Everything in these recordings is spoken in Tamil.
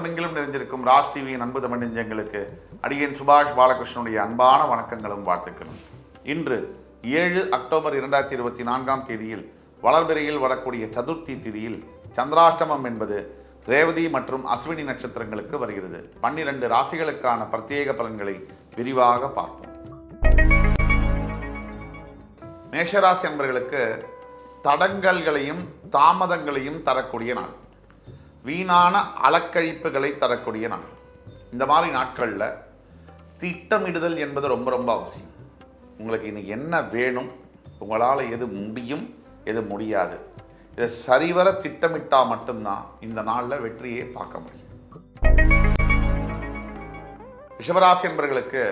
உலகமெங்கிலும் நிறைந்திருக்கும் ராஜ் டிவியின் அன்பு தமிழ் நெஞ்சங்களுக்கு அடியேன் சுபாஷ் பாலகிருஷ்ணனுடைய அன்பான வணக்கங்களும் வாழ்த்துக்களும். இன்று 7 அக்டோபர் 2024 தேதியில் வளர்பிறையில் வரக்கூடிய சதுர்த்தி திதியில் சந்திராஷ்டமம் என்பது ரேவதி மற்றும் அஸ்வினி நட்சத்திரங்களுக்கு வருகிறது. 12 ராசிகளுக்கான பிரத்யேக பலன்களை விரிவாக பார்ப்போம். மேஷராசி என்பவர்களுக்கு தடங்கல்களையும் தாமதங்களையும் தரக்கூடிய நாள், வீணான அலக்கழிப்புகளை தரக்கூடிய நாள். இந்த மாதிரி நாட்களில் திட்டமிடுதல் என்பது ரொம்ப ரொம்ப அவசியம். உங்களுக்கு இன்னைக்கு என்ன வேணும், உங்களால் எது முடியும் எது முடியாது, இதை சரிவர திட்டமிட்டால் மட்டும்தான் இந்த நாளில் வெற்றியை பார்க்க முடியும். ரிஷபராசி என்பவர்களுக்கு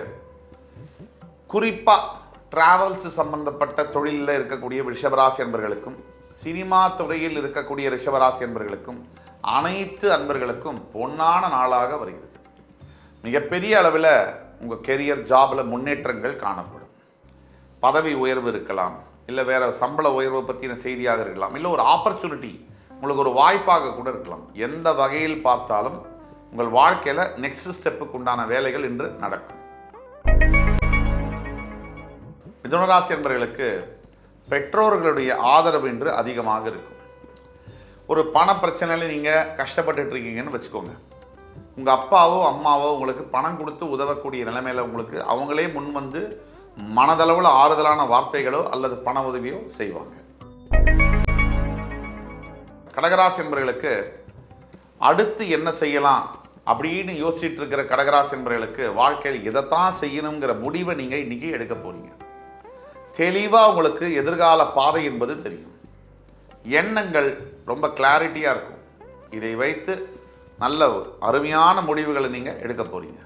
குறிப்பாக டிராவல்ஸ் சம்பந்தப்பட்ட தொழிலில் இருக்கக்கூடிய ரிஷபராசி என்பவர்களுக்கும் சினிமா துறையில் இருக்கக்கூடிய ரிஷபராசி என்பவர்களுக்கும் அனைத்து அன்பர்களுக்கும் பொன்னான நாளாக வருகிறது. மிகப்பெரிய அளவில் உங்கள் கெரியர் ஜாபில் முன்னேற்றங்கள் காணப்படும். பதவி உயர்வு இருக்கலாம், இல்லை வேறு சம்பள உயர்வு பற்றின செய்தியாக இருக்கலாம், இல்லை ஒரு ஆப்பர்ச்சுனிட்டி உங்களுக்கு ஒரு வாய்ப்பாக கூட இருக்கலாம். எந்த வகையில் பார்த்தாலும் உங்கள் வாழ்க்கையில் நெக்ஸ்ட் ஸ்டெப்புக்கு உண்டான வேலைகள் இன்று நடக்கும். மிதுனராசி என்பவர்களுக்கு பெற்றோர்களுடைய ஆதரவு இன்று அதிகமாக இருக்கும். ஒரு பண பிரச்சனையில் நீங்கள் கஷ்டப்பட்டுட்டு இருக்கீங்கன்னு வச்சுக்கோங்க. உங்கள் அப்பாவோ அம்மாவோ உங்களுக்கு பணம் கொடுத்து உதவக்கூடிய நிலைமையில் உங்களுக்கு அவங்களே முன் வந்து மனதளவில் ஆறுதலான வார்த்தைகளோ அல்லது பண உதவியோ செய்வாங்க. கடகராசி என்பவர்களுக்கு அடுத்து என்ன செய்யலாம் அப்படின்னு யோசிச்சுட்டு இருக்கிற கடகராசி என்பவர்களுக்கு வாழ்க்கையில் எதைத்தான் செய்யணுங்கிற முடிவை நீங்கள் இன்னைக்கு எடுக்க போறீங்க. தெளிவாக உங்களுக்கு எதிர்கால பாதை என்பது தெரியும். எண்ணங்கள் ரொம்ப கிளாரிட்டியாக இருக்கும். இதை வைத்து நல்ல ஒரு அருமையான முடிவுகளை நீங்கள் எடுக்க போறீங்க.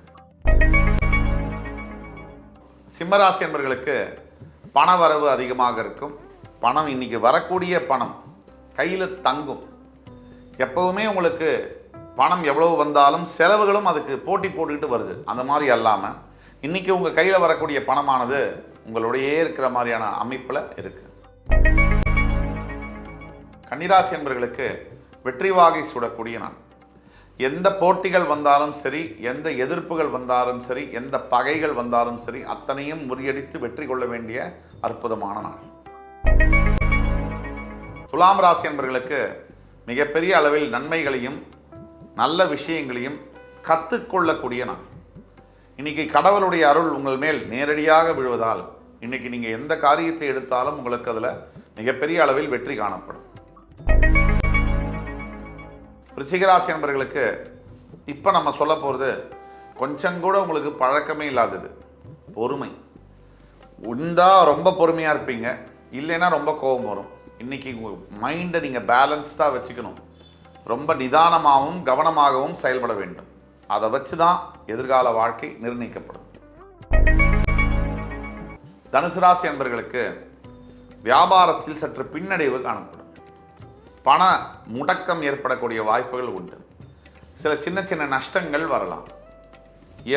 சிம்மராசி என்பவர்களுக்கு பண வரவு அதிகமாக இருக்கும். பணம் இன்னைக்கு வரக்கூடிய பணம் கையில் தங்கும். எப்பவுமே உங்களுக்கு பணம் எவ்வளவு வந்தாலும் செலவுகளும் அதுக்கு போட்டி போட்டுக்கிட்டு வருது. அந்த மாதிரி அல்லாமல் இன்னைக்கு உங்கள் கையில் வரக்கூடிய பணமானது உங்களுடையே இருக்கிற மாதிரியான அமைப்பில் இருக்கு. கன்னிராசி என்பவர்களுக்கு வெற்றி வாகை சூடக்கூடிய நாள். எந்த போட்டிகள் வந்தாலும் சரி, எந்த எதிர்ப்புகள் வந்தாலும் சரி, எந்த பகைகள் வந்தாலும் சரி, அத்தனையும் முறியடித்து வெற்றி கொள்ள வேண்டிய அற்புதமான நாள். துலாம் ராசி என்பவர்களுக்கு மிகப்பெரிய அளவில் நன்மைகளையும் நல்ல விஷயங்களையும் கற்றுக்கொள்ளக்கூடிய நாள். இன்னைக்கு கடவுளுடைய அருள் உங்கள் மேல் நேரடியாக விழுவதால் இன்னைக்கு நீங்கள் எந்த காரியத்தை எடுத்தாலும் உங்களுக்கு அதில் மிகப்பெரிய அளவில் வெற்றி காணப்படும். ரிஷிகராசி என்பவர்களுக்கு இப்போ நம்ம சொல்ல போகிறது கொஞ்சம் கூட உங்களுக்கு பழக்கமே இல்லாதது பொறுமை. உண்டா ரொம்ப பொறுமையாக இருப்பீங்க, இல்லைன்னா ரொம்ப கோபம் வரும். இன்னைக்கு மைண்டை நீங்கள் பேலன்ஸ்டாக வச்சுக்கணும். ரொம்ப நிதானமாகவும் கவனமாகவும் செயல்பட வேண்டும். அதை வச்சு தான் எதிர்கால வாழ்க்கை நிர்ணயிக்கப்படும். தனுசு ராசி என்பவர்களுக்கு வியாபாரத்தில் சற்று பின்னடைவு காணப்படும். பண முடக்கம் ஏற்படக்கூடிய வாய்ப்புகள் உண்டு. சில சின்ன சின்ன நஷ்டங்கள் வரலாம்.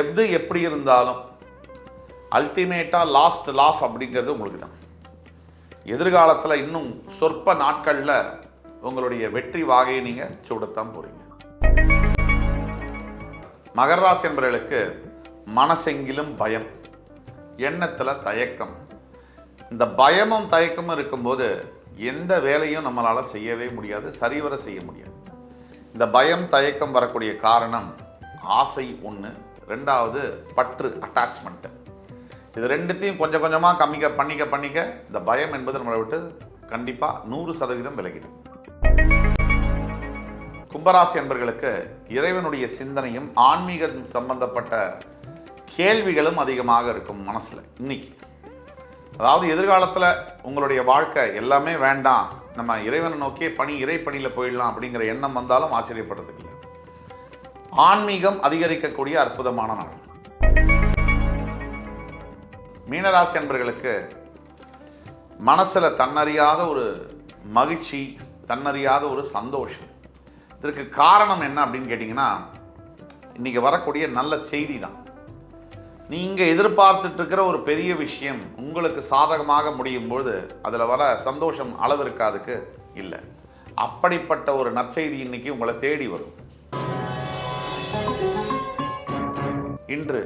எது எப்படி இருந்தாலும் அல்டிமேட்டாக லாஸ்ட் லாஃப் அப்படிங்கிறது உங்களுக்கு தான். எதிர்காலத்தில் இன்னும் சொற்ப நாட்களில் உங்களுடைய வெற்றி வாகையை நீங்கள் சூடத்தான் போறீங்க. மகர ராசி என்பவர்களுக்கு மனசெங்கிலும் பயம், எண்ணத்தில் தயக்கம். இந்த பயமும் தயக்கமும் இருக்கும்போது எந்த வேலையும் நம்மளால் செய்யவே முடியாது, சரிவர செய்ய முடியாது. இந்த பயம் தயக்கம் வரக்கூடிய காரணம் ஆசை ஒன்று, ரெண்டாவது பற்று அட்டாச்மெண்ட்டு. இது ரெண்டுத்தையும் கொஞ்சம் கொஞ்சமாக பண்ணிக்க இந்த பயம் என்பது நம்மளை விட்டு கண்டிப்பாக 100% விலகிடும். கும்பராசி என்பவர்களுக்கு இறைவனுடைய சிந்தனையும் ஆன்மீகம் சம்பந்தப்பட்ட கேள்விகளும் அதிகமாக இருக்கும் மனசில் இன்னைக்கு. அதாவது எதிர்காலத்தில் உங்களுடைய வாழ்க்கை எல்லாமே வேண்டாம், நம்ம இறைவனை நோக்கியே இறைப்பணியில் போயிடலாம் அப்படிங்கிற எண்ணம் வந்தாலும் ஆச்சரியப்படுறதுக்கு இல்லை. ஆன்மீகம் அதிகரிக்கக்கூடிய அற்புதமான நாள். மீனராசி என்பவர்களுக்கு மனசில் தன்னறியாத ஒரு மகிழ்ச்சி, தன்னறியாத ஒரு சந்தோஷம். இதற்கு காரணம் என்ன அப்படின்னு கேட்டிங்கன்னா, இன்றைக்கி வரக்கூடிய நல்ல செய்தி தான். நீங்கள் எதிர்பார்த்துட்டு இருக்கிற ஒரு பெரிய விஷயம் உங்களுக்கு சாதகமாக முடியும் பொழுது அதில் வர சந்தோஷம் அளவு இருக்காதுக்கு இல்லை. அப்படிப்பட்ட ஒரு நற்செய்தி இன்னைக்கு உங்களை தேடி வரும். இன்று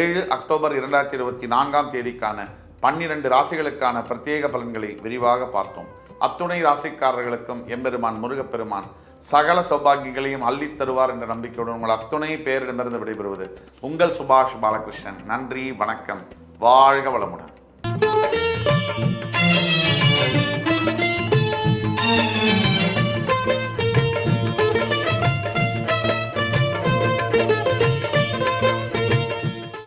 7 அக்டோபர் 2024 தேதிக்கான 12 ராசிகளுக்கான பிரத்யேக பலன்களை விரிவாக பார்த்தோம். அத்துணை ராசிக்காரர்களுக்கும் எம்பெருமான் முருகப்பெருமான் சகல சௌபாகியங்களையும் அள்ளித் தருவார் என்ற நம்பிக்கையுடன் உங்கள் அத்துணை பேரிடமிருந்து விடைபெறுவது உங்கள் சுபாஷ் பாலகிருஷ்ணன். நன்றி, வணக்கம், வாழ்க வளமுடன்.